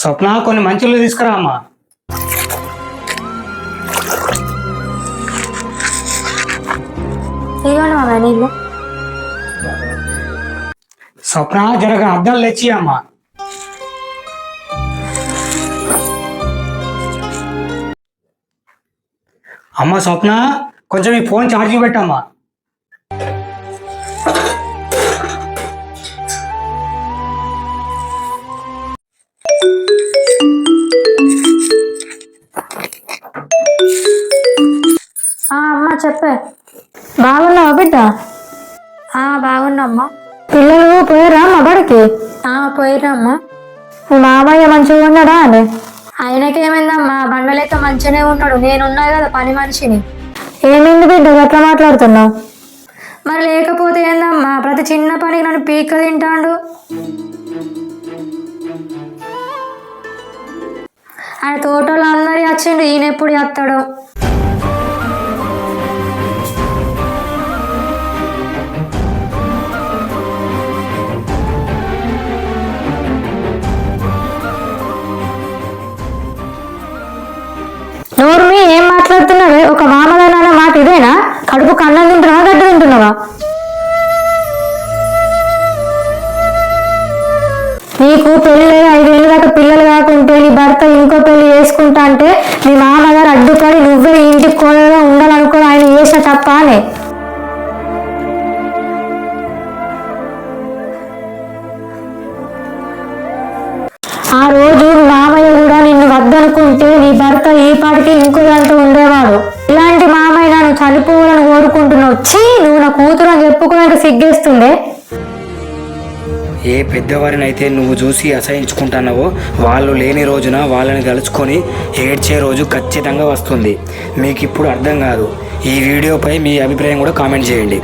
స్వప్న కొన్ని మంచులు తీసుకురా అమ్మా. ఇవ్వండి మామ నీళ్ళు. స్వప్న జరగ అద్దాలు తెచ్చి అమ్మా. అమ్మ స్వప్న కొంచెం ఈ ఫోన్ ఛార్జింగ్ పెట్టమ్మా. అమ్మ చెప్పే. బాగున్నావా బిడ్డ? బాగున్నామ్మా. పిల్లలు పోయారా అమ్మ బడికి? పోయిరమ్మా. మామయ్య మంచిగా ఉన్నాడా అని? ఆయనకేమైందమ్మా, బండలెక్క మంచిగానే ఉన్నాడు. నేనున్నా కదా పని మనిషిని. ఏమైంది బిడ్డ ఎట్లా మాట్లాడుతున్నావు? మరి లేకపోతే ఏందమ్మా, ప్రతి చిన్న పనికి నన్ను పీక్క తింటాడు. ఆయన తోటలో అందరి వచ్చిండు, ఈయన ఎప్పుడు వస్తాడు? నోర్మి ఏం మాట్లాడుతున్నావే? ఒక మామదాన మాట ఇదేనా? కడుపు కన్నం తింటున్నావా, గడ్డ తింటున్నావా? నీకు పెళ్ళి 5 ఏళ్ళు దాకా పిల్లలు కాకుంటే నీ భర్త ఇంకో పెళ్లి చేసుకుంటా అంటే నీ మామగారు అడ్డుపడి నువ్వే ఇంటికి కోడలుగా ఉండాలనుకో ఆయన చేసిన తప్ప అని. ఆ రోజు మామయ్య కూడా నిన్ను వద్దనుకుంటే నీ భర్త ఈ పాటికి ఇంకో దాంతో ఉండేవాడు. ఇలాంటి మామయ్య నన్ను చనిపోవాలని కోరుకుంటున్నావు. వచ్చి నువ్వు నా కూతురు అని చెప్పుకున్నట్టు సిగ్గేస్తుందే. ఏ పెద్దవారినైతే నువ్వు చూసి అసహించుకుంటున్నావో వాళ్ళు లేని రోజున వాళ్ళని తలుచుకొని ఏడ్చే రోజు ఖచ్చితంగా వస్తుంది. మీకు ఇప్పుడు అర్థం కాదు. ఈ వీడియోపై మీ అభిప్రాయం కూడా కామెంట్ చేయండి.